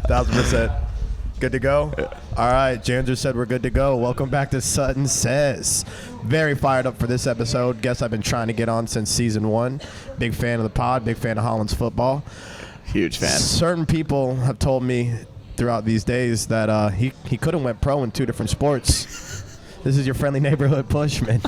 1000%. Good to go? All right, Jander said we're good to go. Welcome back to Sutton Says. Very fired up for this episode. Guess I've been trying to get on since season 1. Big fan of the pod, big fan of Holland's football. Huge fan. Certain people have told me throughout these days that he could have went pro in 2 different sports. This is your friendly neighborhood Pushman.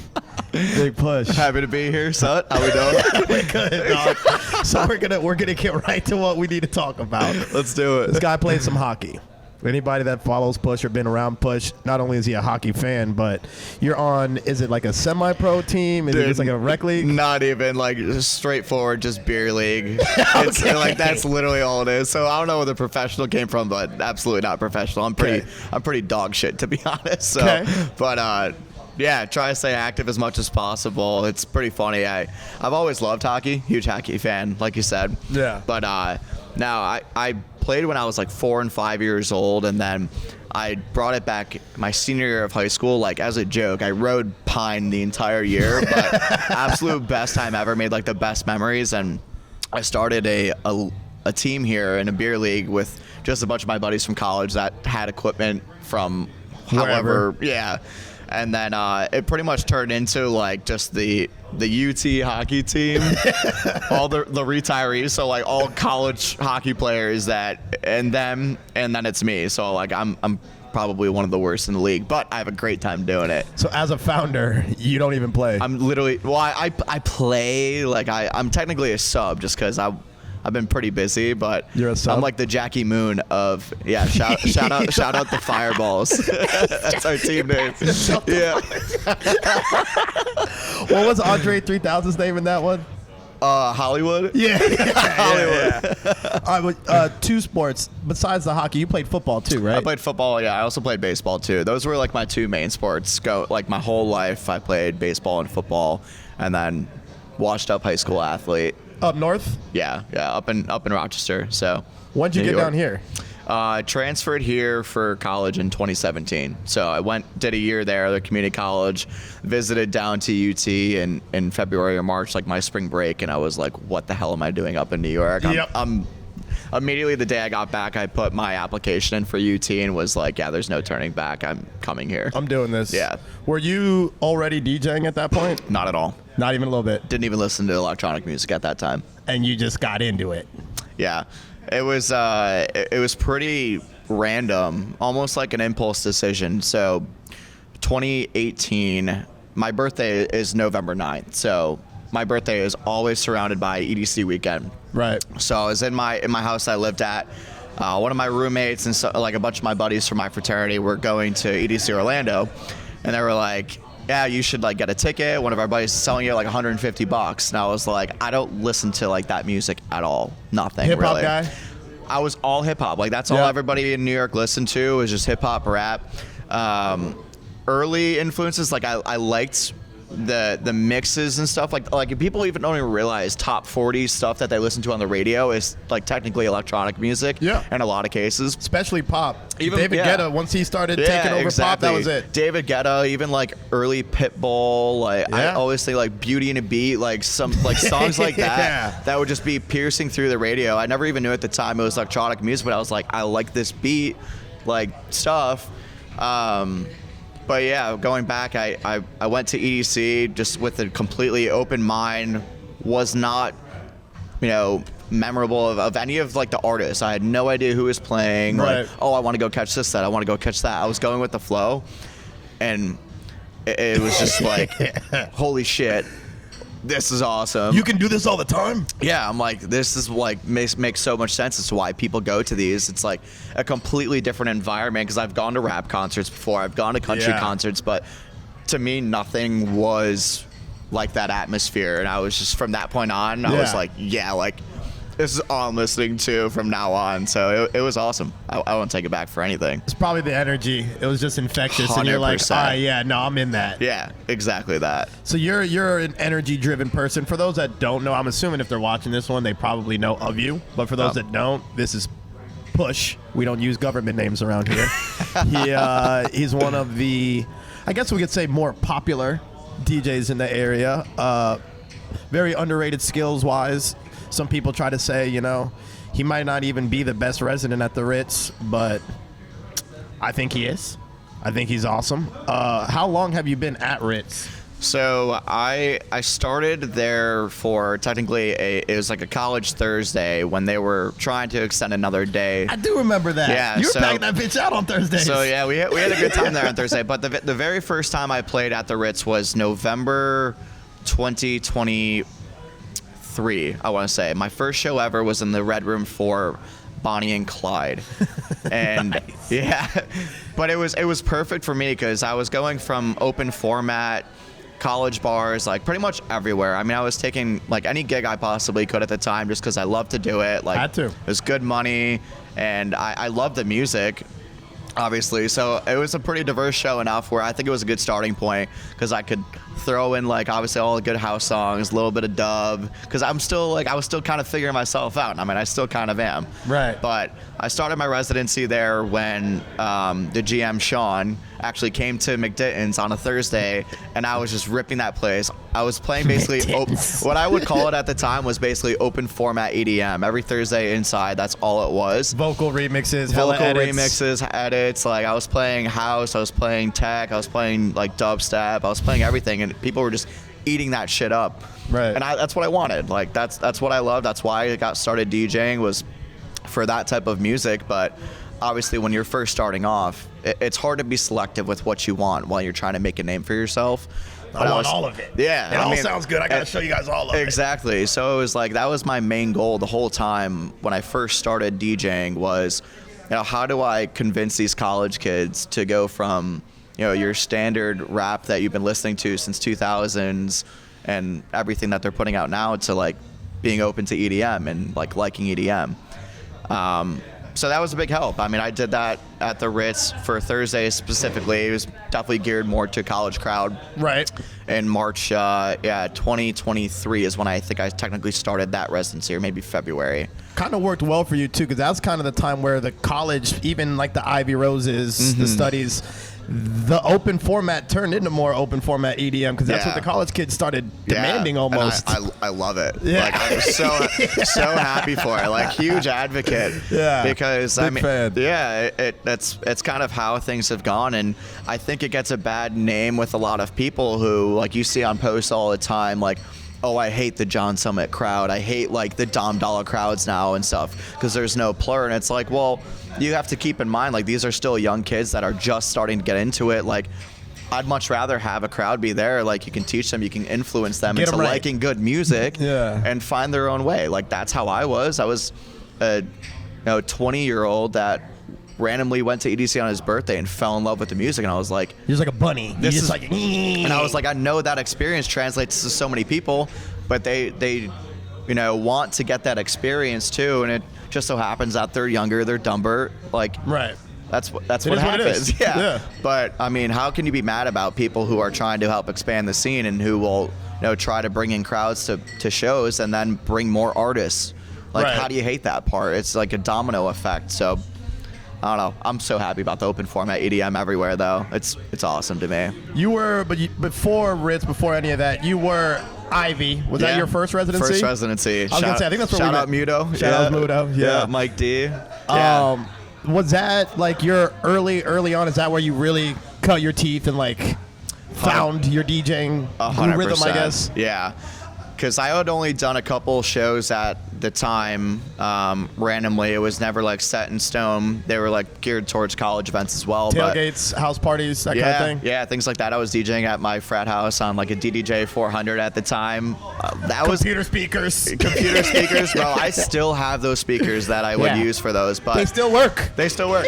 Big push. Happy to be here, Sutt. How we doing? We're good, dog. So we're gonna get right to what we need to talk about. Let's do it. This guy played some hockey. Anybody that follows Push or been around Push, not only is he a hockey fan, but you're on, is it like a semi-pro team? Is it just like a rec league? Not even, like, just straightforward, just beer league. It's like, that's literally all it is. So I don't know where the professional came from, but absolutely not professional. I'm pretty dog shit, to be honest. So, but yeah, try to stay active as much as possible. It's pretty funny. I've always loved hockey, huge hockey fan, like you said. Yeah. But now I played when I was like 4 and 5 years old, and then I brought it back my senior year of high school, like as a joke. I rode Pine the entire year, but absolute best time ever, made like the best memories. And I started a team here in a beer league with just a bunch of my buddies from college that had equipment from however, yeah. And then it pretty much turned into like just the UT hockey team, all the retirees, so like all college hockey players and then it's me. So like I'm probably one of the worst in the league, but I have a great time doing it. So as a founder, you don't even play? I'm literally, well, I play, like I'm technically a sub just because I've been pretty busy, but you're a sub? I'm like the Jackie Moon of, yeah, shout out the Fireballs. That's our team name. Yeah. What was Andre 3000's name in that one? Hollywood? Yeah. Hollywood. Yeah. All right, but, 2 sports. Besides the hockey, you played football too, right? I played football, yeah. I also played baseball too. Those were like my 2 main sports. Like my whole life, I played baseball and football, and then washed up high school athlete. Up north? Yeah, up in Rochester. So when'd you get down here? Transferred here for college in 2017. So I did a year there, the community college, visited down to UT in February or March, like my spring break, and I was like, what the hell am I doing up in New York? Yep. I'm immediately the day I got back, I put my application in for UT and was like, yeah, there's no turning back. I'm coming here. I'm doing this. Yeah. Were you already DJing at that point? Not at all. Not even a little bit? Didn't even listen to electronic music at that time. And you just got into it? Yeah. It was pretty random, almost like an impulse decision. So 2018, my birthday is November 9th. So my birthday is always surrounded by EDC weekend. Right. So I was in my house I lived at. One of my roommates and like a bunch of my buddies from my fraternity were going to EDC Orlando, and they were like, yeah, you should like get a ticket. One of our buddies is selling you like $150. And I was like, I don't listen to like that music at all. Nothing. Hip hop really. guy? I was all hip hop. Like that's all everybody in New York listened to was just hip hop, rap. Early influences, like I liked the mixes and stuff, like people even don't even realize top 40 stuff that they listen to on the radio is like technically electronic music. Yeah. In a lot of cases, especially pop. Even David Guetta, once he started taking over pop, that was it. David Guetta, even like early Pitbull, like I always say like Beauty and a Beat, like some like songs like that that would just be piercing through the radio. I never even knew at the time it was electronic music, but I was like, I like this beat, like stuff. But yeah, going back, I went to EDC just with a completely open mind, was not, memorable of any of like the artists. I had no idea who was playing. Right. Like, oh, I want to go catch this set. I want to go catch that. I was going with the flow, and it was just like, holy shit, this is awesome. You can do this all the time? Yeah, I'm like, this is like makes so much sense as to why people go to these. It's like a completely different environment because I've gone to rap concerts before, I've gone to country concerts, but to me nothing was like that atmosphere. And I was just, from that point on, I was like, yeah, like this is all I'm listening to from now on. So it was awesome. I won't take it back for anything. It's probably the energy. It was just infectious. 100%. And you're like, yeah, no, I'm in that. Yeah, exactly that. So you're an energy-driven person. For those that don't know, I'm assuming if they're watching this one, they probably know of you. But for those that don't, this is Push. We don't use government names around here. He's one of the, I guess we could say, more popular DJs in the area. Very underrated skills-wise. Some people try to say, He might not even be the best resident at the Ritz, but I think he is. I think he's awesome. How long have you been at Ritz? So I started there for technically it was like a college Thursday when they were trying to extend another day. I do remember that. Yeah, you were packing that bitch out on Thursdays. So yeah, we had a good time there on Thursday. But the very first time I played at the Ritz was November 2023. I want to say my first show ever was in the Red Room for Bonnie and Clyde, and Nice. yeah, but it was perfect for me because I was going from open format, college bars, like pretty much everywhere. I mean, I was taking like any gig I possibly could at the time just because I loved to do it. Like, Had to. It was good money, and I loved the music, obviously. So it was a pretty diverse show enough where I think it was a good starting point because I could throw in like obviously all the good house songs, a little bit of dub, because I was still kind of figuring myself out. I mean, I still kind of am. Right. But I started my residency there when the GM Sean actually came to McDitton's on a Thursday, and I was just ripping that place. I was playing basically what I would call it at the time was basically open format EDM. Every Thursday inside, that's all it was. Vocal remixes, hella Vocal edits. remixes, edits. Like I was playing house, I was playing tech, I was playing like dubstep, I was playing everything, and people were just eating that shit up. Right. And that's what I wanted. Like that's what I loved. That's why I got started DJing, was for that type of music. But obviously, when you're first starting off, it's hard to be selective with what you want while you're trying to make a name for yourself. I want all of it. Yeah, It all sounds good. I got to show you guys all of it. Exactly. So it was like that was my main goal the whole time when I first started DJing was, how do I convince these college kids to go from, your standard rap that you've been listening to since 2000s and everything that they're putting out now to like being open to EDM and like liking EDM. So that was a big help. I mean, I did that at the Ritz for Thursdays specifically. It was definitely geared more to a college crowd. Right. In March, 2023 is when I think I technically started that residency, or maybe February. Kind of worked well for you too, because that was kind of the time where the college, even like the Ivy Roses, the studies, the open format turned into more open format EDM, because that's what the college kids started demanding almost. And I love it. Yeah. Like I was so happy for it. Like huge advocate. Yeah. Because Big I mean, fan. it's kind of how things have gone, and I think it gets a bad name with a lot of people who like you see on posts all the time, like, oh, I hate the John Summit crowd. I hate like the Dom Dollar crowds now and stuff because there's no plur. And it's like, well, you have to keep in mind, like these are still young kids that are just starting to get into it. Like I'd much rather have a crowd be there. Like you can teach them, you can influence them into liking good music and find their own way. Like that's how I was. I was a 20-year-old that randomly went to EDC on his birthday and fell in love with the music, and I was like, You're just like a bunny. You're just like, and I was like, I know that experience translates to so many people, but they want to get that experience too, and it just so happens that they're younger, they're dumber, like right. That's what It happens. is. Yeah. But I mean, how can you be mad about people who are trying to help expand the scene and who will try to bring in crowds to shows and then bring more artists? Like how do you hate that part? It's like a domino effect. So I don't know. I'm so happy about the open format EDM everywhere, though. It's awesome to me. You were, before Ritz, before any of that, you were Ivy. Was that your first residency? First residency. I was going to say, I think that's where shout we out Muto. Shout out Muto. Yeah. Mike D. Yeah. Was that like your early on? Is that where you really cut your teeth and like found your DJing rhythm, I guess? Yeah. Because I had only done a couple shows at the time randomly. It was never like set in stone. They were like geared towards college events as well. Tailgates, house parties, that kind of thing? Yeah, things like that. I was DJing at my frat house on like a DDJ 400 at the time. Computer speakers. Computer speakers, bro. I still have those speakers that I would use for those. But they still work. They still work.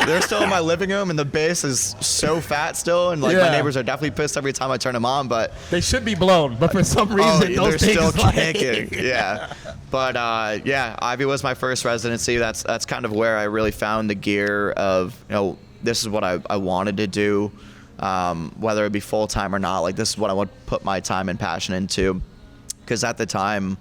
They're still in my living room, and the bass is so fat still. And like my neighbors are definitely pissed every time I turn them on. But they should be blown. But for some reason, they're still kicking. Like, Yeah. But Ivy was my first residency. That's kind of where I really found the gear of this is what I wanted to do, whether it be full time or not. Like this is what I want to put my time and passion into. Because at the time,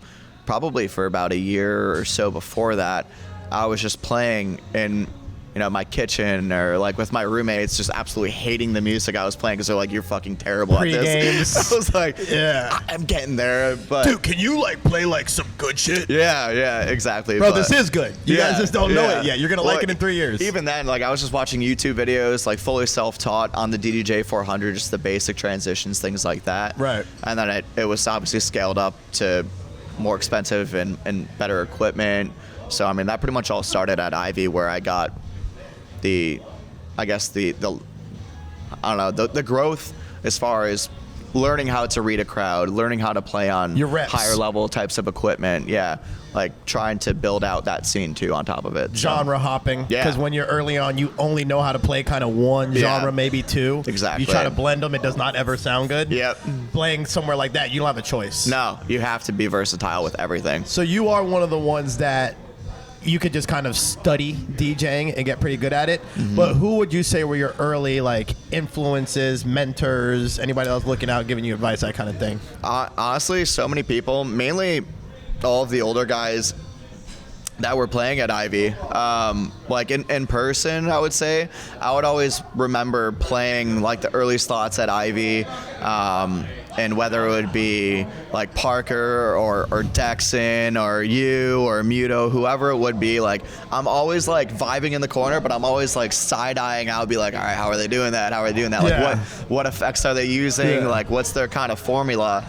probably for about a year or so before that, I was just playing in my kitchen or like with my roommates, just absolutely hating the music I was playing because they're like, "You're fucking terrible at this." I was like, "Yeah, I'm getting there." But dude, can you like play like some good shit? Yeah, exactly. Bro, this is good. You guys just don't know it yet. You're gonna like it in 3 years. Even then, like I was just watching YouTube videos, like fully self-taught on the DDJ 400, just the basic transitions, things like that. Right. And then it was obviously scaled up to more expensive and better equipment. So I mean, that pretty much all started at Ivy, where I got the growth as far as learning how to read a crowd, learning how to play on your reps, higher level types of equipment. Yeah, like trying to build out that scene too on top of it. Genre hopping. Yeah. Because when you're early on, you only know how to play kind of one genre, maybe two. Exactly. You try to blend them, it does not ever sound good. Yep. Playing somewhere like that, you don't have a choice. No, you have to be versatile with everything. So you are one of the ones that you could just kind of study DJing and get pretty good at it. Mm-hmm. But who would you say were your early like influences, mentors, anybody else looking out, giving you advice, that kind of thing? Honestly, so many people, mainly all of the older guys that were playing at Ivy. Like in person, I would say, I would always remember playing like the early slots at Ivy, and whether it would be like Parker or Dexon or you or Muto, whoever it would be, like I'm always like vibing in the corner, but I'm always like side-eyeing. I would be like, all right, how are they doing that? How are they doing that? Like what effects are they using? Like what's their kind of formula?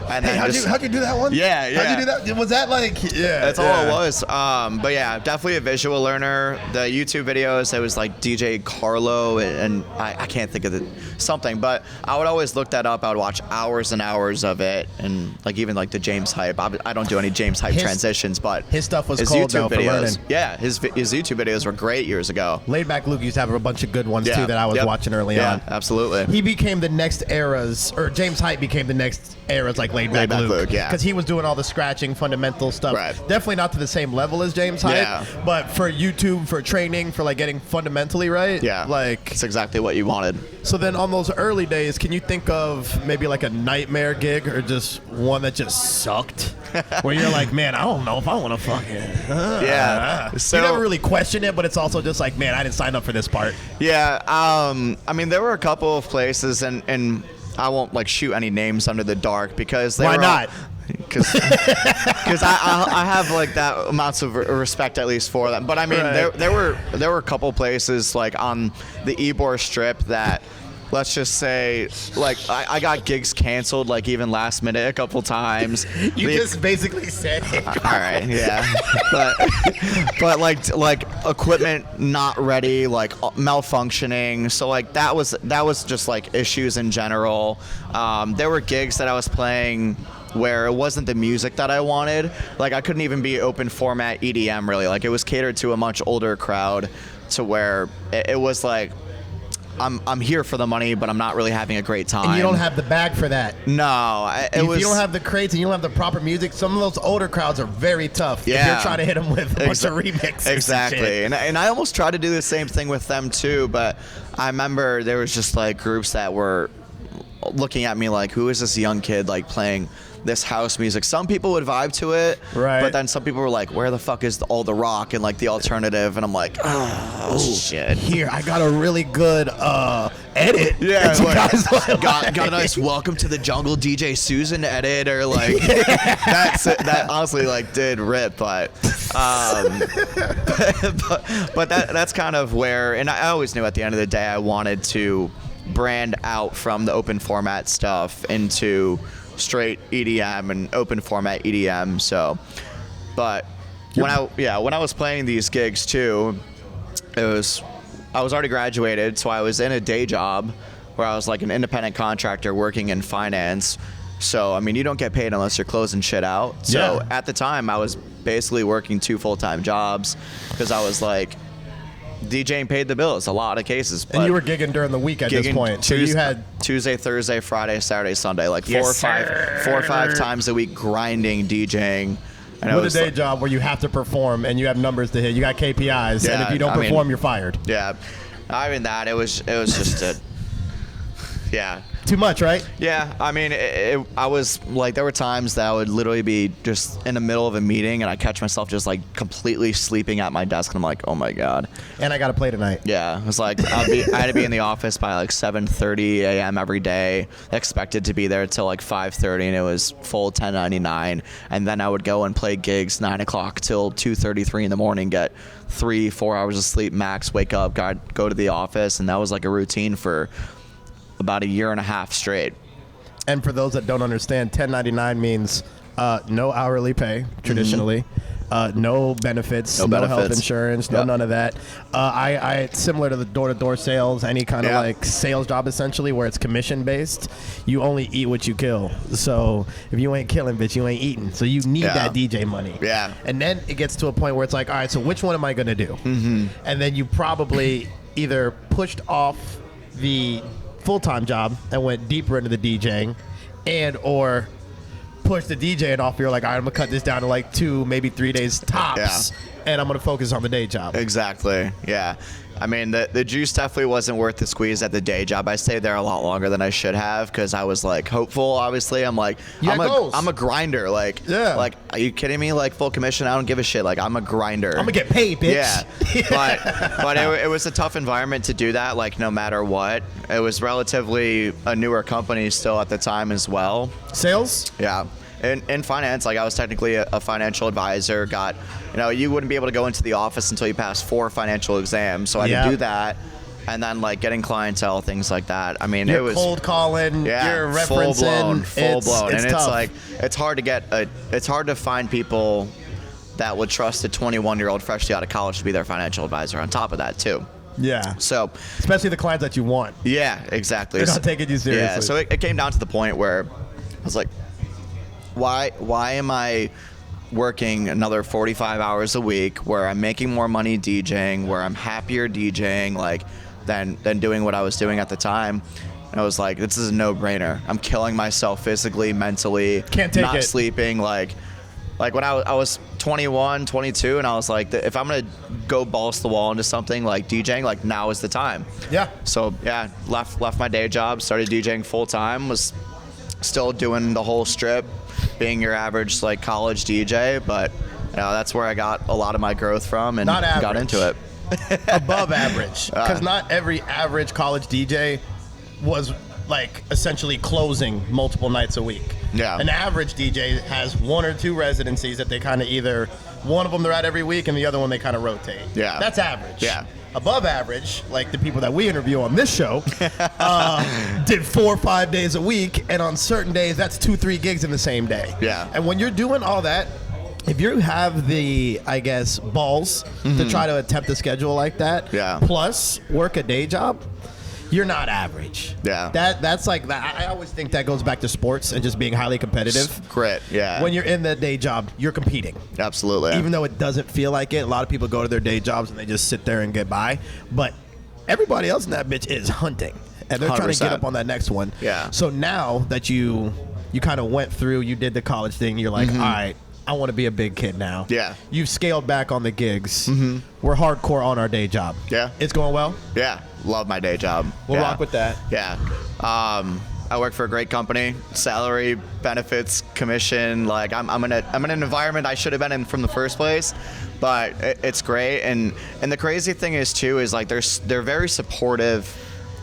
And then how'd you do that one? Yeah. How'd you do that? Was that like, That's all it was. But yeah, definitely a visual learner. The YouTube videos, it was like DJ Carlo, and I can't think of something, but I would always look that up. I would watch hours and hours of it, and like even like the James Hype. I don't do any James Hype transitions, but his stuff was his cold YouTube though, videos. for learning. Yeah, his YouTube videos were great years ago. Laid Back Luke used to have a bunch of good ones too that I was watching early on. Yeah, absolutely. He became the next era's, or James Hype became the next era's like Laid Back Luke. Yeah. Because he was doing all the scratching, fundamental stuff. Right. Definitely not to the same level as James Hype, but for YouTube, for training, for like getting fundamentally right. Yeah. Like it's exactly what you wanted. So then on those early days, can you think of maybe like a nightmare gig or just one that just sucked? Where you're like, man, I don't know if I want to fucking. So you never really question it, but it's also just like, man, I didn't sign up for this part. Yeah. I mean, there were a couple of places, and I won't like shoot any names under the dark because they Why not? Because I have like that amounts of respect at least for them. But I mean, there were a couple places like on the Ybor Strip that, let's just say, like I got gigs canceled like even last minute a couple times. You just basically said it. All right, yeah, but like equipment not ready, like malfunctioning. So like that was just like issues in general. There were gigs that I was playing where it wasn't the music that I wanted. Like I couldn't even be open format EDM really. Like it was catered to a much older crowd, to where it was like, I'm here for the money, but I'm not really having a great time. And you don't have the bag for that. No, if you don't have the crates and you don't have the proper music, some of those older crowds are very tough. Yeah. If you're trying to hit them with a bunch of remixes. Exactly. And I almost tried to do the same thing with them too, but I remember there was just like groups that were looking at me like, who is this young kid like playing this house music? Some people would vibe to it, right? But then some people were like, where the fuck is all the rock and like the alternative? And I'm like, oh shit. Here, I got a really good edit. Yeah, like, got a nice welcome to the jungle DJ Susan edit, or like that honestly like did rip, but that's kind of where, and I always knew at the end of the day I wanted to brand out from the open format stuff into straight EDM and open format EDM. So, but when I was playing these gigs too, I was already graduated, so I was in a day job where I was like an independent contractor working in finance. So I mean, you don't get paid unless you're closing shit out. So at the time, I was basically working 2 full-time jobs because I was like, DJing paid the bills, a lot of cases. And you were gigging during the week at this point. So you had Tuesday, Thursday, Friday, Saturday, Sunday, like 4 or 5 times a week grinding, DJing. And with a day job where you have to perform and you have numbers to hit. You got KPIs, and if you don't perform, you're fired. Yeah, I mean that it was just a Yeah. Too much, right? Yeah, I mean, I was like, there were times that I would literally be just in the middle of a meeting and I catch myself just like completely sleeping at my desk, and I'm like, oh my god. And I got to play tonight. Yeah, it was like I had to be in the office by like 7:30 a.m. every day. Expected to be there till like 5:30, and it was full 1099. And then I would go and play gigs 9 o'clock till 2:33 in the morning, get 3-4 hours of sleep max, wake up, go to the office, and that was like a routine for about a year and a half straight. And for those that don't understand, 1099 means no hourly pay traditionally, no benefits, no health insurance, none of that. I similar to the door-to-door sales, any kind of like sales job essentially, where it's commission based. You only eat what you kill. So if you ain't killing, bitch, you ain't eating. So you need that DJ money. Yeah. And then it gets to a point where it's like, all right, so which one am I gonna do? And then you probably either pushed off the full-time job and went deeper into the DJing, and or push the DJing off. You're like, all right, I'm gonna cut this down to like 2, maybe 3 days tops, and I'm gonna focus on the day job. Exactly. Yeah. I mean, the juice definitely wasn't worth the squeeze at the day job. I stayed there a lot longer than I should have because I was like hopeful. Obviously, I'm like, I'm a grinder. Like, like, are you kidding me? Like, full commission, I don't give a shit. Like, I'm a grinder. I'm gonna get paid, bitch. Yeah. but it was a tough environment to do that. Like, no matter what, it was relatively a newer company still at the time as well. Sales? Yeah. In finance, like I was technically a financial advisor. You wouldn't be able to go into the office until you passed 4 financial exams. So I had to do that, and then like getting clientele, things like that. I mean, you're it was cold calling. You're referencing. Full blown, and tough. it's like it's hard to find people that would trust a 21-year-old freshly out of college to be their financial advisor. On top of that, too. Yeah. So, especially the clients that you want. Yeah, exactly. They're not taking you seriously. Yeah. So it came down to the point where I was like, why am I working another 45 hours a week where I'm making more money DJing, where I'm happier DJing, like than doing what I was doing at the time? And I was like, this is a no-brainer. I'm killing myself physically, mentally, can't take not it. Sleeping, like when I was 21, 22, and I was like, if I'm gonna go balls to the wall into something like DJing, like now is the time. Yeah. So yeah, left my day job, started DJing full time, was still doing the whole strip, being your average like college DJ, but that's where I got a lot of my growth from and got into it. Above average, because not every average college DJ was like essentially closing multiple nights a week. Yeah. An average DJ has 1 or 2 residencies that they kind of either, one of them they're at every week and the other one they kind of rotate. Yeah. That's average. Yeah. Above average, like the people that we interview on this show, did 4 or 5 days a week, and on certain days, that's 2-3 gigs in the same day. Yeah. And when you're doing all that, if you have the, I guess, balls to try to attempt a schedule like that, plus work a day job, you're not average. Yeah. That's like that. I always think that goes back to sports and just being highly competitive. Grit, yeah. When you're in the day job, you're competing. Absolutely. Even though it doesn't feel like it, a lot of people go to their day jobs and they just sit there and get by. But everybody else in that bitch is hunting, and they're 100%. Trying to get up on that next one. Yeah. So now that you kind of went through, you did the college thing, you're like, all right, I want to be a big kid now. Yeah. You've scaled back on the gigs. We're hardcore on our day job. Yeah. It's going well? Yeah. Love my day job. We'll rock with that. Yeah. I work for a great company. Salary, benefits, commission. Like I'm in an environment I should have been in from the first place, but it's great. And the crazy thing is too is like they're very supportive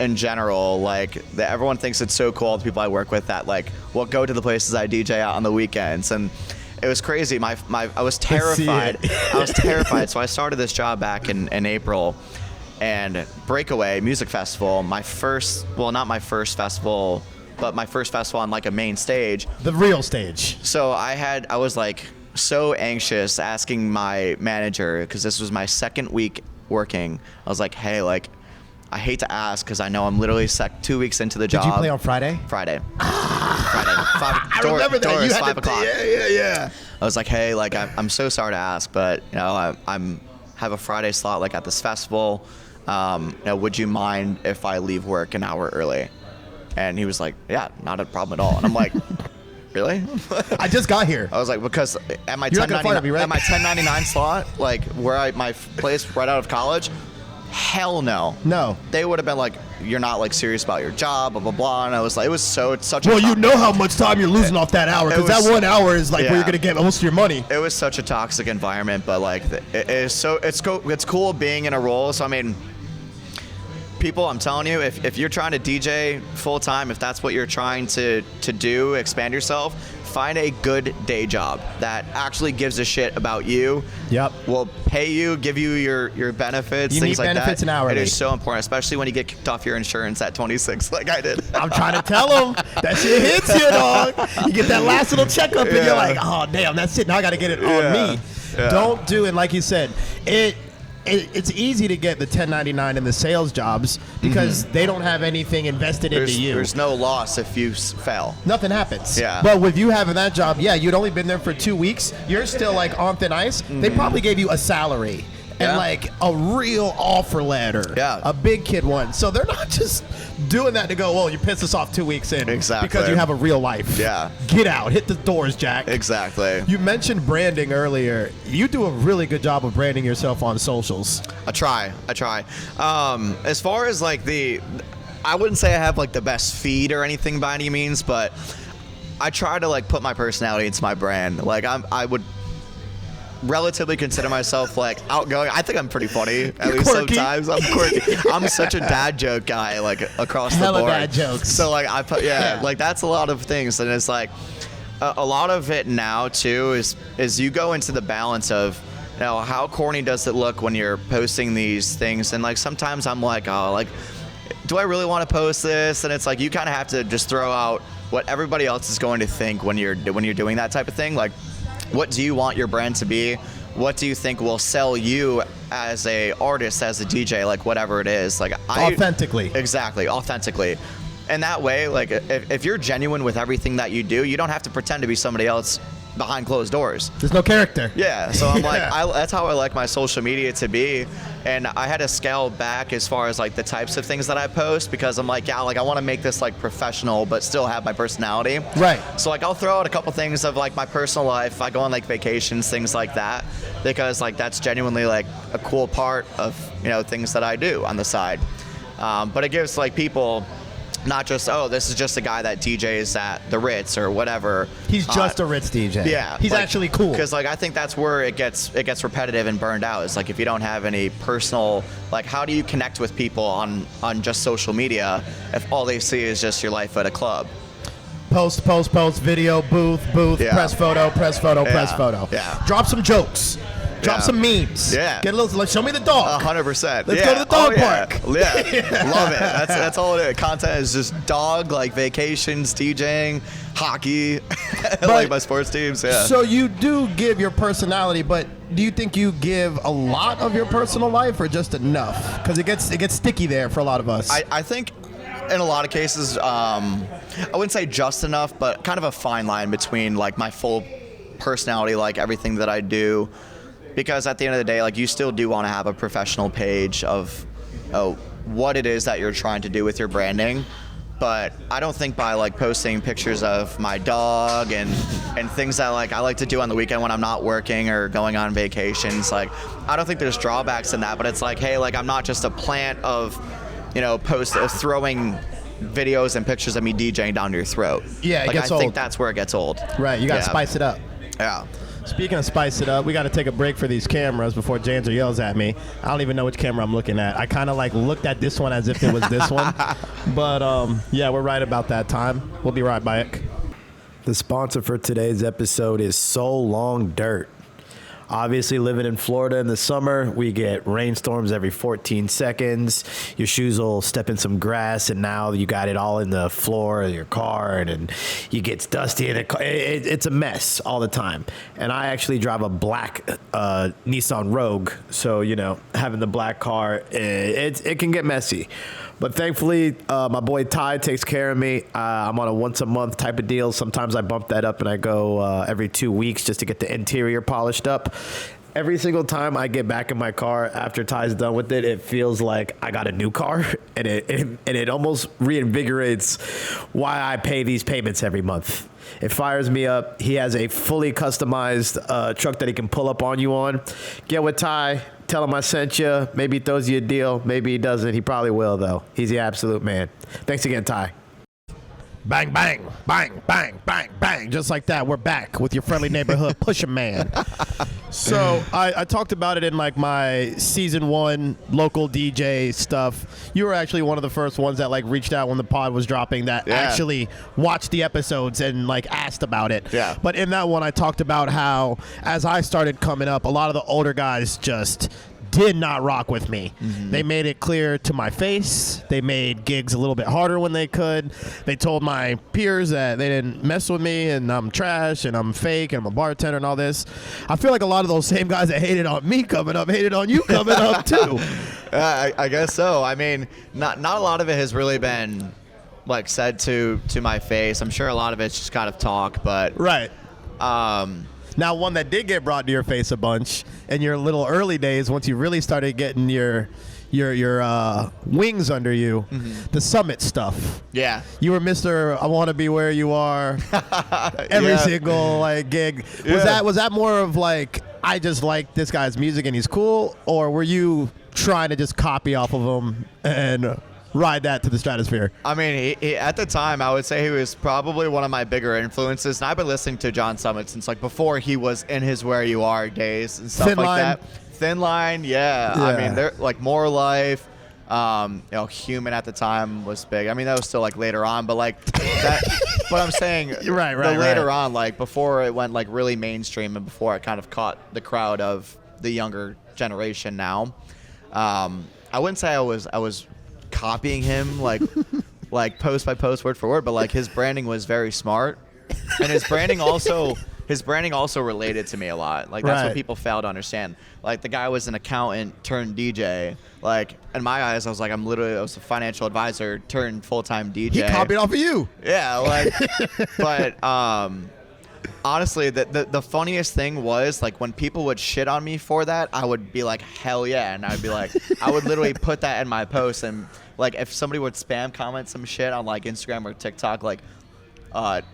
in general. Like everyone thinks it's so cool, the people I work with, that like will go to the places I DJ out on the weekends. And it was crazy. I was terrified. I was terrified. So I started this job back in April, and Breakaway Music Festival, not my first festival, but my first festival on like a main stage. The real stage. So I was like so anxious, asking my manager, because this was my second week working. I was like, hey, like, I hate to ask because I know I'm literally 2 weeks into the job. Did you play on Friday? Friday. Friday. I remember that. You had 5 o'clock. Yeah. I was like, hey, like, I'm so sorry to ask, but I'm have a Friday slot like at this festival. Would you mind if I leave work an hour early? And he was like, yeah, not a problem at all. And I'm like, really? I just got here. I was like, because at my You're not gonna fire me, right? 1099 slot, like my place right out of college, Hell no. No. They would have been like, you're not like serious about your job, blah blah blah. And I was like, it's such. Well, you know how much time you're losing off that hour, because that 1 hour is like where you're gonna get most of your money. It was such a toxic environment, but like it's cool being in a role. So I mean, people, I'm telling you, if you're trying to DJ full time, if that's what you're trying to do, expand yourself, find a good day job that actually gives a shit about you. Yep. Will pay you, give you your benefits, things like that. Benefits and hourly. It is so important, especially when you get kicked off your insurance at 26, like I did. I'm trying to tell them that shit hits you, dog. You get that last little checkup, and you're like, oh damn, that's it. Now I got to get it on me. Yeah. Don't do it. Like you said, it's easy to get the 1099 and the sales jobs because they don't have anything invested into you. There's no loss if you fail. Nothing happens. Yeah. But with you having that job, you'd only been there for 2 weeks. You're still like on thin ice. They probably gave you a salary and like a real offer letter. Yeah. A big kid one. So they're not just doing that to go, well, you pissed us off 2 weeks in. Exactly. Because you have a real life. Yeah. Get out. Hit the doors, Jack. Exactly. You mentioned branding earlier. You do a really good job of branding yourself on socials. I try. As far as like I wouldn't say I have like the best feed or anything by any means, but I try to like put my personality into my brand. Like I would relatively consider myself like outgoing. I think I'm pretty funny, at least quirky. sometimes. I'm quirky. I'm such a dad joke guy, like across Hella the board. dad jokes. So like I put like that's a lot of things, and it's like a lot of it now too is you go into the balance of, you know, how corny does it look when you're posting these things, and like sometimes I'm like, oh, like, do I really want to post this? And it's like you kind of have to just throw out what everybody else is going to think when you're doing that type of thing. Like, what do you want your brand to be? What do you think will sell you as a artist, as a DJ, like whatever it is? Like Authentically. Exactly, authentically. And that way, like if you're genuine with everything that you do, you don't have to pretend to be somebody else behind closed doors. There's no character. Yeah, so I'm like, that's how I like my social media to be. And I had to scale back as far as like the types of things that I post, because I'm like, I want to make this like professional but still have my personality. Right. So like I'll throw out a couple things of like my personal life. I go on like vacations, things like that, because like that's genuinely like a cool part of, you know, things that I do on the side. But it gives like people not just, oh, this is just a guy that DJs at the Ritz or whatever. He's just a Ritz DJ. Yeah. He's like, actually cool. Because like I think that's where it gets repetitive and burned out. It's like if you don't have any personal, like how do you connect with people on just social media if all they see is just your life at a club? Post, video, booth, press photo. Yeah. Drop some jokes. Drop some memes. Yeah. Get a little. Like, show me the dog. 100%. Let's go to the dog park. Yeah. Love it. That's all it is. Content is just dog, like vacations, DJing, hockey, like my sports teams. Yeah. So you do give your personality, but do you think you give a lot of your personal life or just enough? Because it gets sticky there for a lot of us. I think in a lot of cases, I wouldn't say just enough, but kind of a fine line between like my full personality, like everything that I do. Because at the end of the day, like you still do want to have a professional page of what it is that you're trying to do with your branding. But I don't think by like posting pictures of my dog and things that like I like to do on the weekend when I'm not working or going on vacations, like I don't think there's drawbacks in that. But it's like, hey, like I'm not just a plant of, you know, throwing videos and pictures of me DJing down your throat. Yeah, like, it gets I old. think that's where it gets old. Right, you got to spice it up. Yeah. Speaking of spice it up, we got to take a break for these cameras before Janzer yells at me. I don't even know which camera I'm looking at. I kind of like looked at this one as if it was this one. But yeah, we're right about that time. We'll be right back. The sponsor for today's episode is So Long Dirt. Obviously, living in Florida in the summer, we get rainstorms every 14 seconds. Your shoes will step in some grass, and now you got it all in the floor of your car, and you get dusty, and it's a mess all the time. And I actually drive a black Nissan Rogue, so, you know, having the black car, it can get messy. But thankfully, my boy Ty takes care of me. I'm on a once-a-month type of deal. Sometimes I bump that up, and I go every 2 weeks just to get the interior polished up. Every single time I get back in my car after Ty's done with it, it feels like I got a new car, and it almost reinvigorates why I pay these payments every month. It fires me up. He has a fully customized truck that he can pull up on you on. Get with Ty. tell him I sent you. Maybe he throws you a deal. Maybe he doesn't. He probably will, though. He's the absolute man. Thanks again, Ty. Bang, bang, bang, bang, bang, bang. Just like that, we're back with your friendly neighborhood Pushman. So I talked about it in like my season 1 local DJ stuff. You were actually one of the first ones that like reached out when the pod was dropping that actually watched the episodes and like asked about it. Yeah. But in that one, I talked about how as I started coming up, a lot of the older guys just did not rock with me. They made it clear to my face. They made gigs a little bit harder when they could. They told my peers that they didn't mess with me and I'm trash and I'm fake and I'm a bartender and all this. I feel like a lot of those same guys that hated on me coming up hated on you coming up too. I guess so. I mean, not a lot of it has really been like said to my face. I'm sure a lot of it's just kind of talk, but right. Now, one that did get brought to your face a bunch in your little early days, once you really started getting your wings under you, the Summit stuff. Yeah. You were Mr. I want to be where you are every single like gig. Was that more of like I just like this guy's music and he's cool, or were you trying to just copy off of him and ride that to the stratosphere? I mean, he, at the time, I would say he was probably one of my bigger influences. And I've been listening to John Summit since like before he was in his Where You Are days and stuff that. Thin Line, yeah. I mean, they're like More Life. Human at the time was big. I mean, that was still like later on, but like that. But I'm saying, later on, like before it went like really mainstream and before it kind of caught the crowd of the younger generation. Now, I wouldn't say I was copying him like post by post, word for word, but like his branding was very smart, and his branding also related to me a lot. Like that's what people fail to understand. Like the guy was an accountant turned DJ. Like in my eyes, I was a financial advisor turned full-time DJ. He copied off of you. Yeah, like, but honestly, the funniest thing was like when people would shit on me for that, I would be like, hell yeah, and I'd be like, I would literally put that in my post, and like if somebody would spam comment some shit on like Instagram or TikTok, like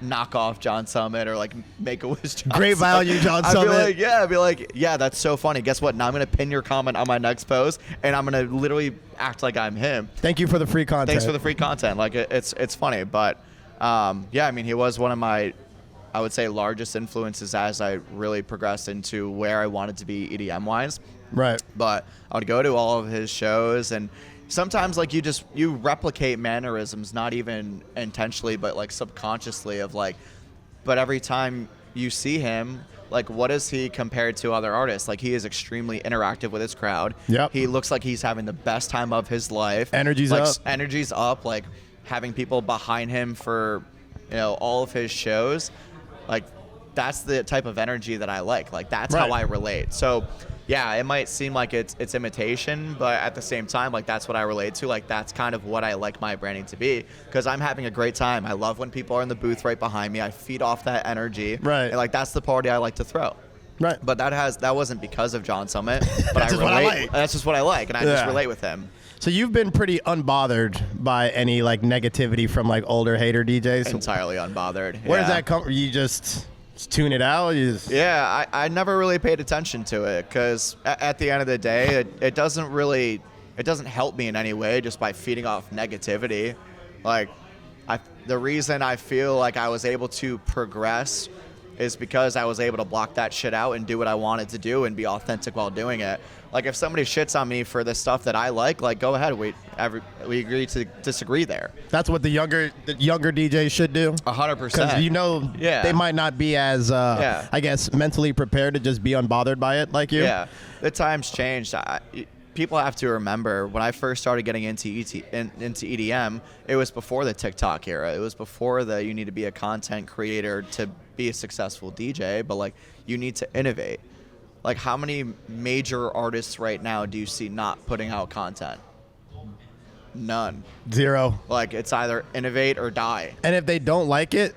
knock off John Summit or like make a wish John Great Summit. value John Summit. I'd be like, yeah, that's so funny. Guess what? Now I'm gonna pin your comment on my next post, and I'm gonna literally act like I'm him. Thank you for the free content. Thanks for the free content. Like it's funny, but I mean, he was one of my, I would say, largest influences as I really progressed into where I wanted to be EDM wise. Right. But I would go to all of his shows, and sometimes like you replicate mannerisms, not even intentionally, but like subconsciously of like, but every time you see him, like what is he compared to other artists? Like he is extremely interactive with his crowd. Yep. He looks like he's having the best time of his life. Energy's like, up. Energy's up. Like having people behind him for, all of his shows. Like that's the type of energy that I like. Like that's how I relate. So yeah, it might seem like it's imitation, but at the same time, like that's what I relate to. Like that's kind of what I like my branding to be, because I'm having a great time. I love when people are in the booth right behind me. I feed off that energy. Right. And like that's the party I like to throw. Right. But that wasn't because of John Summit. But That's just what I like. That's just what I like, and I just relate with him. So you've been pretty unbothered by any like negativity from like older hater DJs? Entirely unbothered. Where does that come from? You just tune it out? Yeah, I never really paid attention to it, because at the end of the day, it doesn't help me in any way just by feeding off negativity. Like, the reason I feel like I was able to progress is because I was able to block that shit out and do what I wanted to do and be authentic while doing it. Like if somebody shits on me for the stuff that I like go ahead. We agree to disagree there. That's what the younger DJs should do. 100%. Because they might not be as I guess mentally prepared to just be unbothered by it like you. Yeah, the times changed. People have to remember when I first started getting into EDM, it was before the TikTok era. It was before the you need to be a content creator to be a successful DJ, but like you need to innovate. Like how many major artists right now do you see not putting out content? None. Zero. Like it's either innovate or die. And if they don't like it,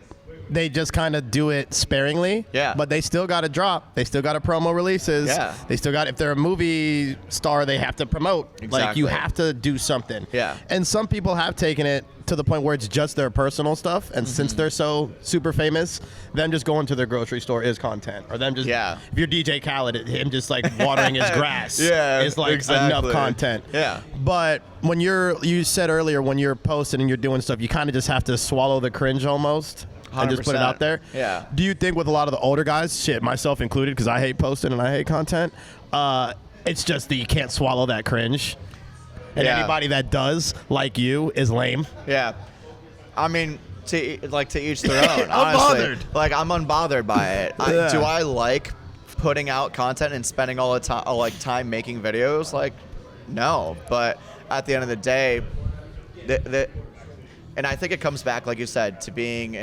They just kind of do it sparingly. Yeah. But they still got to drop. They still got to promo releases. Yeah. They still got, if they're a movie star, they have to promote. Like, you Exactly. have to do something. Yeah. And some people have taken it to the point where it's just their personal stuff. And since they're so super famous, them just going to their grocery store is content. Or them just, Yeah. if you're DJ Khaled, him just like watering his grass is like enough content. Yeah. But when you said earlier, when you're posting and you're doing stuff, you kind of just have to swallow the cringe almost. And just put it 100%. out there. Yeah. Do you think with a lot of the older guys, shit, myself included, because I hate posting and I hate content, it's just that you can't swallow that cringe, and Yeah. anybody that does, like you, is lame. Yeah. I mean, to each their own. I'm honestly. bothered. Like, I'm unbothered by it. Yeah. Do I like putting out content and spending all the time making videos? Like, no. But at the end of the day, and I think it comes back, like you said, to being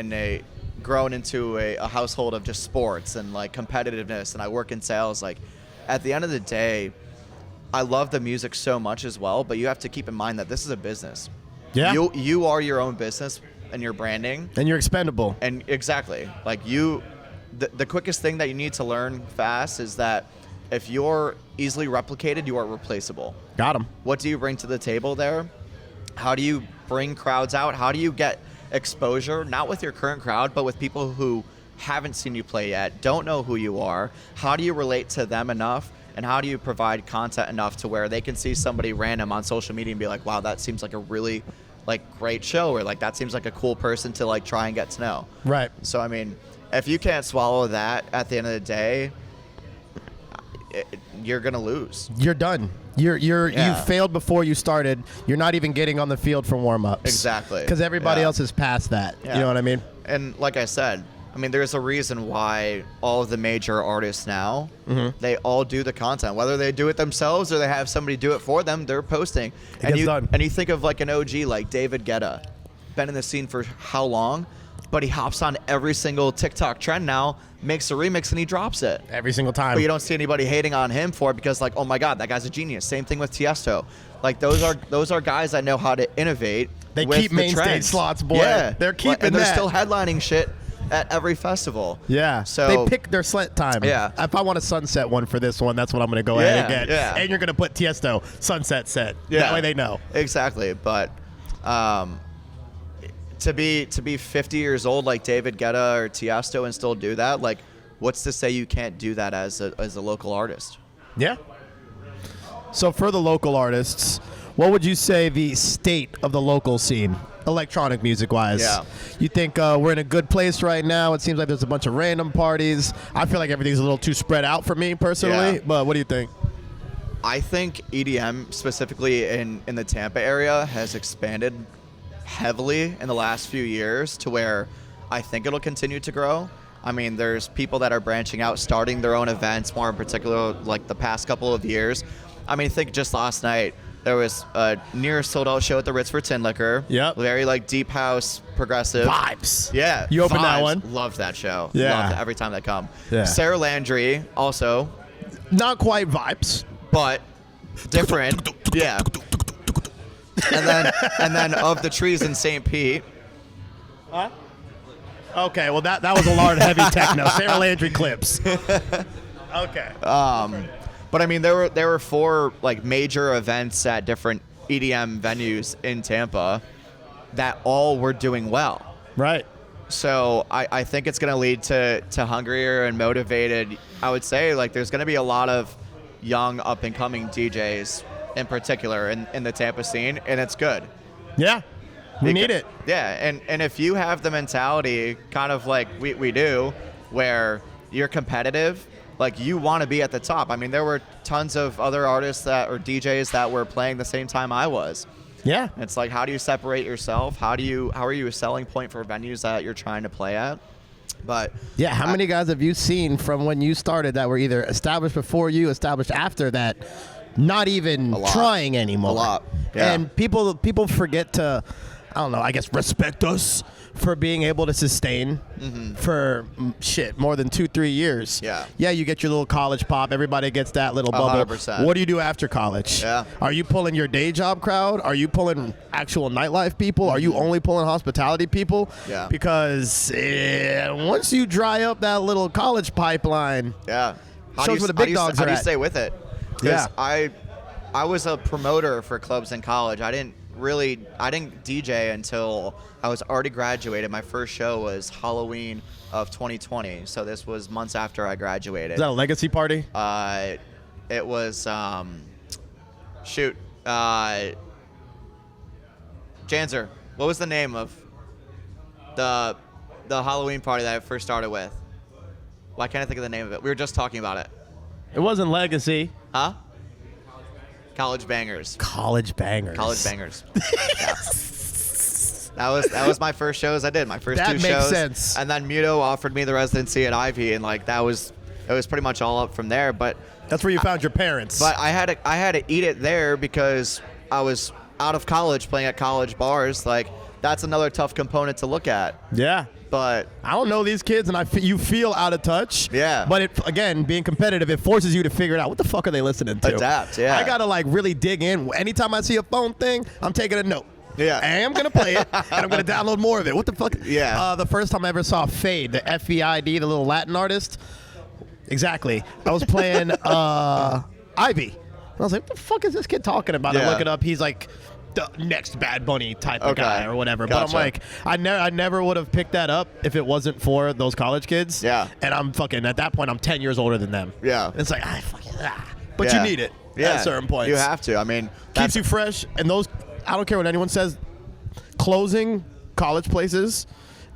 grown into a household of just sports and like competitiveness, and I work in sales. Like, at the end of the day, I love the music so much as well, but you have to keep in mind that this is a business. Yeah. You are your own business and your branding. And you're expendable. And exactly. Like, the quickest thing that you need to learn fast is that if you're easily replicated, you are replaceable. Got him. What do you bring to the table there? How do you bring crowds out? How do you get exposure, not with your current crowd, but with people who haven't seen you play yet, don't know who you are? How do you relate to them enough? And how do you provide content enough to where they can see somebody random on social media and be like, wow, that seems like a really like great show, or like that seems like a cool person to like try and get to know. Right. So, I mean, if you can't swallow that at the end of the day, you're going to lose. You're done. You failed before you started. You're not even getting on the field for warm-ups. Exactly. Because everybody Yeah. else is past that. Yeah. You know what I mean? And like I said, I mean, there's a reason why all of the major artists now, they all do the content. Whether they do it themselves or they have somebody do it for them, they're posting. And gets done. And you think of like an OG like David Guetta, been in the scene for how long? But he hops on every single TikTok trend now, makes a remix, and he drops it. Every single time. But you don't see anybody hating on him for it because, like, oh my God, that guy's a genius. Same thing with Tiesto. Like, those are guys that know how to innovate. They with keep the main stage trends. slots, boy. Yeah, They're keeping and they're that. still headlining shit at every festival. Yeah. So they pick their slant time. Yeah. If I want a sunset one for this one, that's what I'm going to go ahead and get. Yeah. And you're going to put Tiesto sunset set. Yeah. That way they know. Exactly. But to be 50 years old like David Guetta or Tiesto and still do that, like, what's to say you can't do that as a local artist? Yeah. So for the local artists, what would you say the state of the local scene, electronic music wise? Yeah. You think we're in a good place right now? It seems like there's a bunch of random parties. I feel like everything's a little too spread out for me personally. Yeah. But what do you think? I think EDM, specifically in the Tampa area, has expanded heavily in the last few years to where I think it'll continue to grow. I mean, there's people that are branching out, starting their own events, more in particular, like the past couple of years. I mean, think just last night, there was a near sold-out show at the Ritz for Tin Liquor. Yep. Very, like, deep house, progressive. Vibes. Yeah. You opened that vibes. one? Loved that show. Yeah. Loved it every time they come. Yeah. Sarah Landry, also, Not quite vibes. but different. Yeah. And then of the trees in St. Pete. Okay, well that was a lot of heavy techno. Sarah Landry clips. Okay. But I mean, there were 4 like major events at different EDM venues in Tampa that all were doing well. Right. So I think it's going to lead to hungrier and motivated. I would say, like, there's going to be a lot of young up and coming DJs in particular in the Tampa scene, and it's good. Yeah. We need it. Yeah, and if you have the mentality, kind of like we do, where you're competitive, like, you want to be at the top. I mean, there were tons of other artists or DJs that were playing the same time I was. Yeah. It's like, how do you separate yourself? How are you a selling point for venues that you're trying to play at? But Yeah, how many guys have you seen from when you started that were either established before you, established after that, not even trying anymore? A lot. Yeah. And people forget to, I don't know, I guess respect us for being able to sustain for more than 2-3 years. Yeah, you get your little college pop. Everybody gets that little bubble. 100%. What do you do after college? Yeah. Are you pulling your day job crowd? Are you pulling actual nightlife people? Are you only pulling hospitality people? Yeah. Because once you dry up that little college pipeline, yeah, shows where the big dogs how are do you at. stay with it? Yeah. I was a promoter for clubs in college. I didn't DJ until I was already graduated. My first show was Halloween of 2020, so this was months after I graduated. Is that a legacy party? It was Janzer. What was the name of the Halloween party that I first started with? Why can't I think of the name of it? We were just talking about it. It wasn't legacy. Huh? College Bangers. College Bangers. College Bangers. Yeah. That was my first shows I did. My first That two makes shows. sense. And then Muto offered me the residency at Ivy, and like it was pretty much all up from there. But That's where you found your parents. But I had to eat it there because I was out of college playing at college bars. Like that's another tough component to look at. Yeah. But I don't know these kids, and you feel out of touch. Yeah. But again, being competitive, it forces you to figure it out. What the fuck are they listening to? Adapt, yeah. I gotta like really dig in. Anytime I see a phone thing, I'm taking a note. Yeah. I am gonna play it, and I'm gonna download more of it. What the fuck? Yeah. The first time I ever saw Fade, the FEID, the little Latin artist. Exactly. I was playing Ivy. I was like, what the fuck is this kid talking about? I Yeah. look it up. He's like the next Bad Bunny type of Okay. guy or whatever. Gotcha. But I'm like, I never would have picked that up if it wasn't for those college kids. Yeah. And I'm fucking, at that point, I'm 10 years older than them. Yeah. And it's like, but Yeah. you need it at certain points. You have to. I mean, Keeps you fresh. And those, I don't care what anyone says, closing college places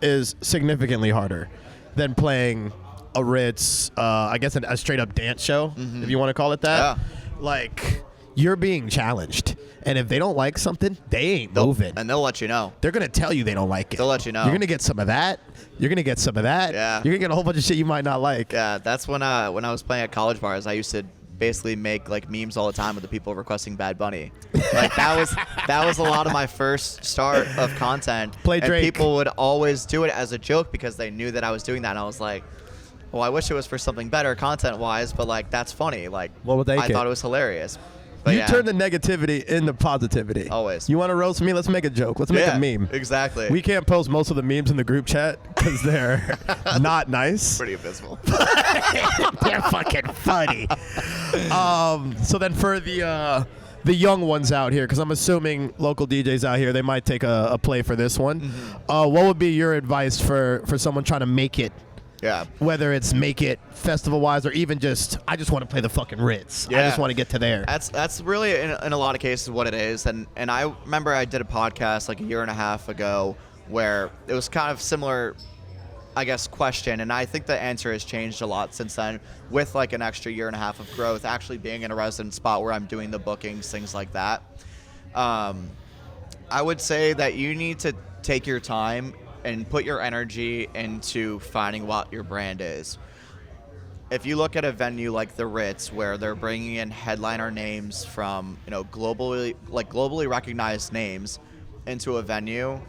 is significantly harder than playing a Ritz, I guess a straight up dance show, if you want to call it that. Yeah. Like, you're being challenged. And if they don't like something, they ain't moving. and they'll let you know. They're going to tell you they don't like it. They'll let you know. You're going to get some of that. You're going to get some of that. Yeah. You're going to get a whole bunch of shit you might not like. Yeah, that's when I was playing at college bars, I used to basically make like memes all the time with the people requesting Bad Bunny. Like that was a lot of my first start of content. Play Drake. And people would always do it as a joke because they knew that I was doing that, and I was like, well, I wish it was for something better content-wise, but like that's funny. Like What would they I get? thought it was hilarious. But You yeah, turn the negativity into positivity. Always. You want to roast me? Let's make a joke. Let's make a meme. Exactly. We can't post most of the memes in the group chat because they're not nice. Pretty abysmal. They're fucking funny. So then for the young ones out here, because I'm assuming local DJs out here, they might take a play for this one. What would be your advice for someone trying to make it? Yeah. Whether it's make it festival-wise or even just, I just want to play the fucking Ritz. I Yeah. just want to get to there. That's really in a lot of cases what it is, and I remember I did a podcast like a year and a half ago where it was kind of similar, I guess, question, and I think the answer has changed a lot since then with like an extra year and a half of growth, actually being in a resident spot where I'm doing the bookings, things like that. I would say that you need to take your time and put your energy into finding what your brand is. If you look at a venue like the Ritz, where they're bringing in headliner names from, globally recognized names into a venue,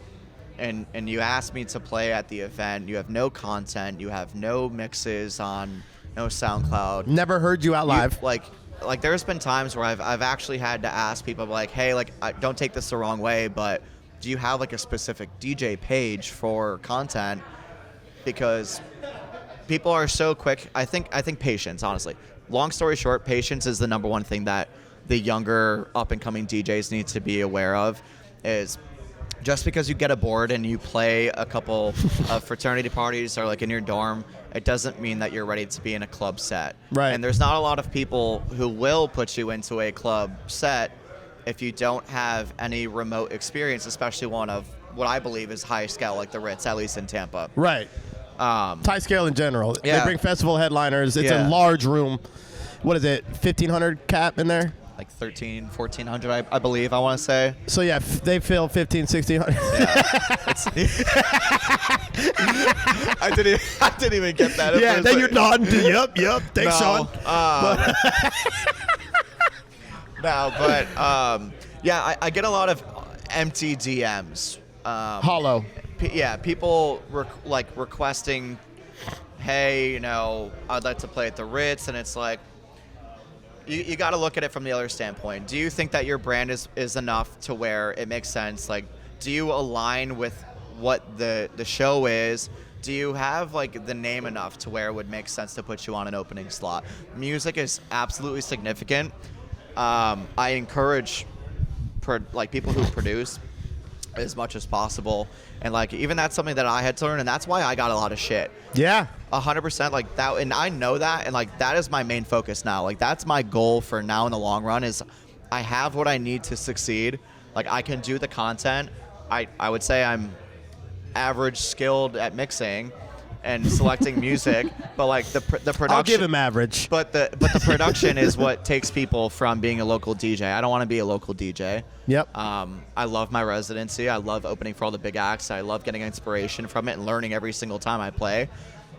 and you ask me to play at the event, you have no content, you have no mixes on no SoundCloud. Never heard you out live. Like there's been times where I've actually had to ask people like, hey, like don't take this the wrong way, but do you have like a specific DJ page for content? Because people are so quick. I think patience, honestly. Long story short, patience is the number one thing that the younger up and coming DJs need to be aware of. Is just because you get a board and you play a couple of fraternity parties or like in your dorm, it doesn't mean that you're ready to be in a club set. Right. And there's not a lot of people who will put you into a club set if you don't have any remote experience, especially one of what I believe is high scale, like the Ritz, at least in Tampa. Right. High scale in general. Yeah. They bring festival headliners. It's Yeah. a large room. What is it, 1,500 cap in there? Like 1,300, 1,400, I believe, I want to say. So, yeah, they fill 1,500, 1,600. I didn't even get that. Yeah, then you're nodding. Yep. Thanks, No, Sean. I get a lot of empty DMs. Hollow. people requesting, hey, you know, I'd like to play at the Ritz, and it's like, you got to look at it from the other standpoint. Do you think that your brand is enough to where it makes sense? Like, do you align with what the show is? Do you have like the name enough to where it would make sense to put you on an opening slot? Music is absolutely significant. I encourage people who produce as much as possible, and like even that's something that I had to learn, and that's why I got a lot of shit. Yeah, 100%, like that, and I know that, and like that is my main focus now. Like that's my goal for now in the long run is I have what I need to succeed. Like I can do the content. I would say I'm average skilled at mixing and selecting music, but like the production. I'll give him average. But the production is what takes people from being a local DJ. I don't want to be a local DJ. Yep. I love my residency. I love opening for all the big acts. I love getting inspiration from it and learning every single time I play.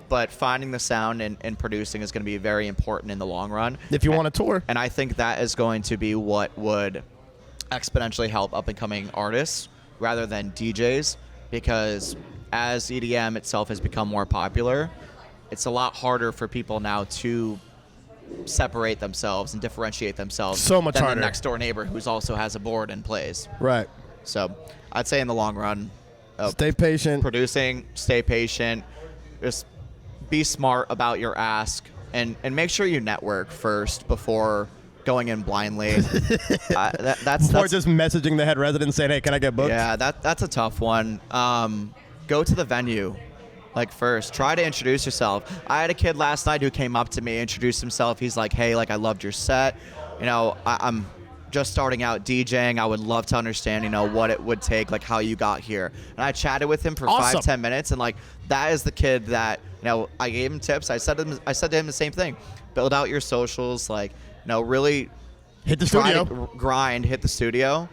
But finding the sound and producing is going to be very important in the long run. If you want to tour. And I think that is going to be what would exponentially help up-and-coming artists rather than DJs, because as EDM itself has become more popular, it's a lot harder for people now to separate themselves and differentiate themselves so much than harder. the next door neighbor who's also has a board and plays. Right. So I'd say in the long run, Stay patient. producing, stay patient, just be smart about your ask, and make sure you network first before going in blindly. That's just messaging the head resident saying, hey, can I get booked? Yeah, that's a tough one. Go to the venue, like first. Try to introduce yourself. I had a kid last night who came up to me, introduced himself. He's like, hey, like I loved your set. You know, I'm just starting out DJing. I would love to understand, you know, what it would take, like how you got here. And I chatted with him for Awesome. 5-10 minutes, and like that is the kid that, you know, I gave him tips. I said to him the same thing. Build out your socials, like, you know, really Hit the try studio. to grind, hit the studio.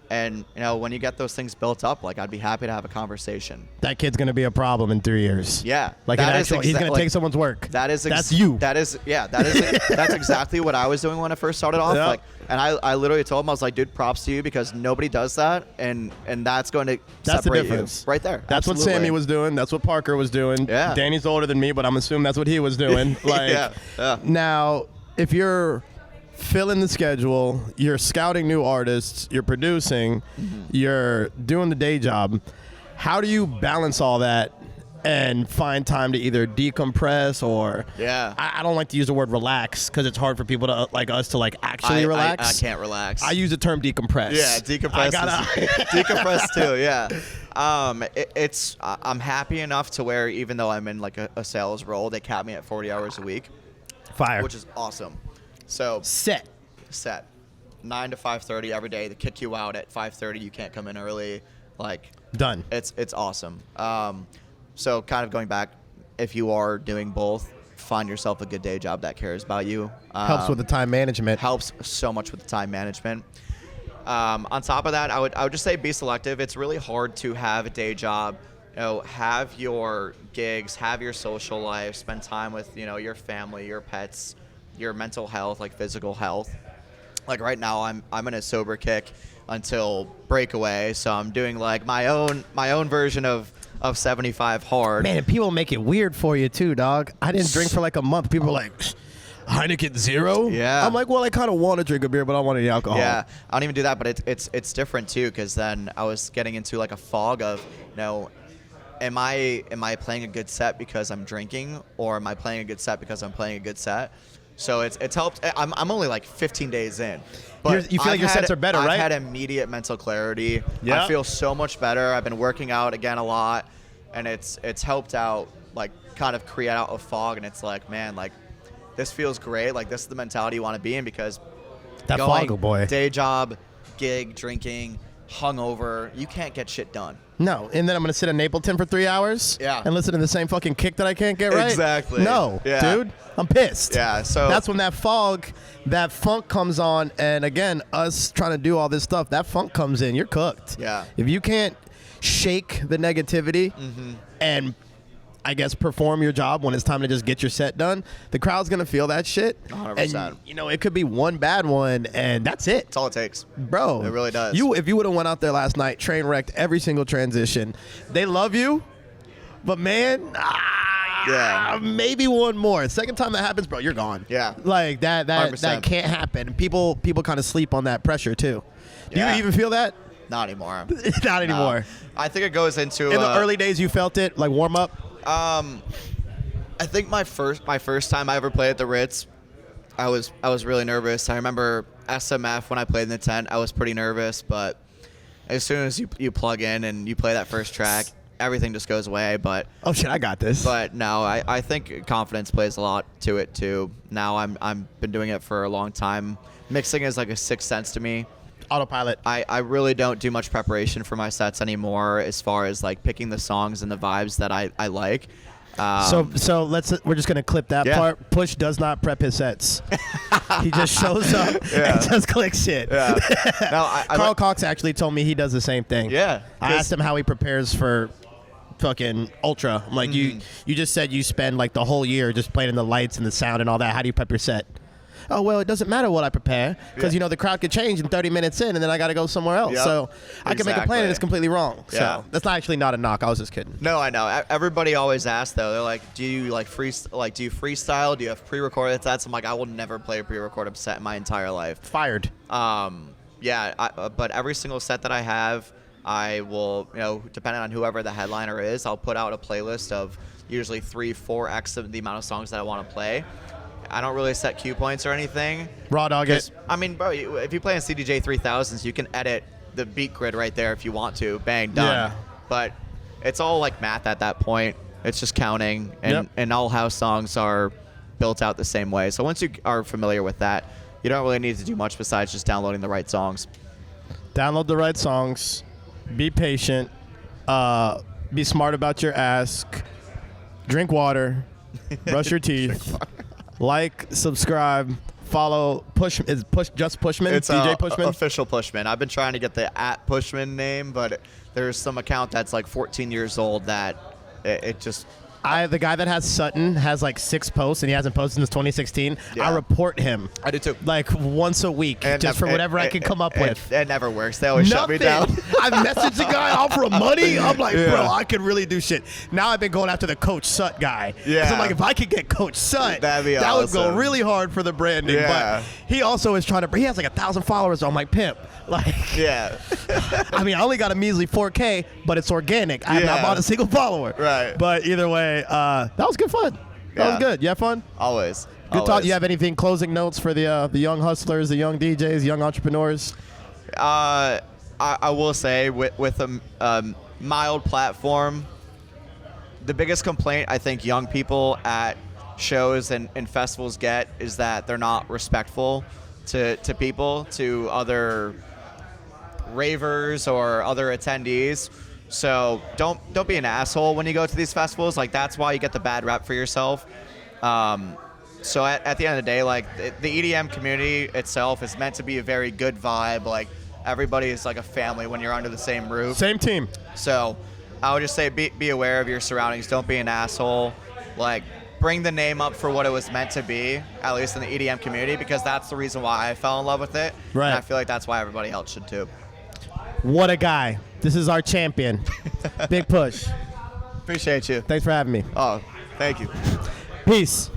And, you know, when you get those things built up, like, I'd be happy to have a conversation. That kid's going to be a problem in 3 years. Yeah. Like, he's going to take someone's work. That's you. That's exactly what I was doing when I first started off. Yep. Like, and I literally told him, I was like, dude, props to you, because nobody does that. And that's going to That's the separate difference. you right there. That's Absolutely. what Sammy was doing. That's what Parker was doing. Yeah. Danny's older than me, but I'm assuming that's what he was doing. Like, Yeah. Now, if you're filling the schedule, you're scouting new artists, you're producing, you're doing the day job, how do you balance all that and find time to either decompress or I don't like to use the word relax because it's hard for people to like us to like actually relax. I can't relax. I use the term decompress. Yeah, decompress. Decompress too. Yeah. I'm happy enough to where even though I'm in like a sales role, they cap me at 40 hours a week. Fire. Which is awesome. So set 9 to 5:30 every day. They kick you out at 5:30. You can't come in early. Like done. It's awesome. So kind of going back, if you are doing both, find yourself a good day job that cares about you. Helps with the time management. Helps so much with the time management. On top of that, I would just say be selective. It's really hard to have a day job, you know, have your gigs, have your social life, spend time with, you know, your family, your pets, your mental health, like physical health. Like right now, I'm in a sober kick until breakaway, so I'm doing like my own version of Szn3ep5 hard. Man, people make it weird for you too, dog. I didn't drink for like a month. People are like, Heineken Zero? Yeah. I'm like, well, I kind of want to drink a beer, but I don't want any alcohol. Yeah, I don't even do that, but it's different too, because then I was getting into like a fog of, you know, am I playing a good set because I'm drinking, or am I playing a good set because I'm playing a good set? So it's helped. I'm only like 15 days in. But you feel like your sets are better, right? I've had immediate mental clarity. Yeah. I feel so much better. I've been working out again a lot, and it's helped out, like kind of create out a fog, and it's like, man, like this feels great. Like this is the mentality you want to be in, because that going fog, boy. Day job, gig, drinking, hungover, you can't get shit done. No, and then I'm gonna sit in Napleton for 3 hours. Yeah. And listen to the same fucking kick that I can't get right. Exactly. No, Yeah. dude, I'm pissed. Yeah. So That's when that fog, that funk comes on, and again, us trying to do all this stuff, that funk comes in. You're cooked. Yeah. If you can't shake the negativity and I guess, perform your job when it's time to just get your set done, the crowd's going to feel that shit. 100%. And, you know, it could be one bad one, and that's it. That's all it takes. Bro. It really does. If you would have went out there last night, train wrecked every single transition. They love you, but, man, maybe one more. Second time that happens, bro, you're gone. Yeah. Like, that 100%. can't happen. People kind of sleep on that pressure, too. Do Yeah. you even feel that? Not anymore. Not anymore. No. I think it goes into In the early days, you felt it, like warm up? I think my first time I ever played at the Ritz, I was really nervous. I remember Szn3ep5 when I played in the tent, I was pretty nervous, but as soon as you plug in and you play that first track, everything just goes away. But Oh shit, I got this. But no, I think confidence plays a lot to it too. Now I'm been doing it for a long time. Mixing is like a sixth sense to me. Autopilot. I really don't do much preparation for my sets anymore as far as like picking the songs and the vibes that I like. So we're just gonna clip that part. Push does not prep his sets. He just shows up and just clicks shit. Yeah. No, Carl Cox actually told me he does the same thing. Yeah. I asked him how he prepares for fucking Ultra. I'm like, you just said you spend like the whole year just playing in the lights and the sound and all that. How do you prep your set? Oh, well, it doesn't matter what I prepare because, you know, the crowd could change in 30 minutes in and then I got to go somewhere else. Yep. So I can make a plan and it's completely wrong. Yeah. So that's not actually not a knock. I was just kidding. No, I know. Everybody always asks though. They're like, "Do you like do you freestyle? Do you have pre-recorded sets?" I'm like, I will never play a pre-recorded set in my entire life. Fired. But every single set that I have, I will, you know, depending on whoever the headliner is, I'll put out a playlist of usually 3-4x of the amount of songs that I want to play. I don't really set cue points or anything. Raw dog it. I mean, bro, if you play in CDJ 3000s, you can edit the beat grid right there if you want to. Bang, done. Yeah. But it's all like math at that point. It's just counting, and all house songs are built out the same way. So once you are familiar with that, you don't really need to do much besides just downloading the right songs. Download the right songs. Be patient. Be smart about your ask. Drink water. Brush your teeth. Like, subscribe, follow. Pushman. It's DJ Pushman. Official Pushman. I've been trying to get the @Pushman name, but there's some account that's like 14 years old that it just. The guy that has Sutton has like 6 posts and he hasn't posted since 2016. Yeah. I report him. I do too. Like once a week, And just for whatever I can come up with. It never works. They always shut me down. I messaged the guy offering money. I'm like, Yeah. bro, I could really do shit. Now I've been going after the Coach Sutt guy. Yeah. So I'm like, if I could get Coach Sutt, That'd be that would go awesome. really hard for the branding. Yeah. But he also is trying to. He has like 1,000 followers. So I'm like, pimp. Like, Yeah. I mean, I only got a measly 4K, but it's organic. I have not Yeah. bought a single follower. Right. But either way, that was good fun. That was Yeah. good. You have fun? Always. Good talk. You have anything, closing notes for the young hustlers, the young DJs, young entrepreneurs? I will say with a mild platform, the biggest complaint I think young people at shows and festivals get is that they're not respectful to people, to other ravers or other attendees. So don't be an asshole when you go to these festivals. Like, that's why you get the bad rep for yourself. So at the end of the day, like, the EDM community itself is meant to be a very good vibe. Like, everybody is like a family when you're under the same roof. Same team. So I would just say be aware of your surroundings. Don't be an asshole. Like, bring the name up for what it was meant to be, at least in the EDM community, because that's the reason why I fell in love with it. Right. And I feel like that's why everybody else should too. What a guy. This is our champion. Big push. Appreciate you. Thanks for having me. Oh, thank you. Peace.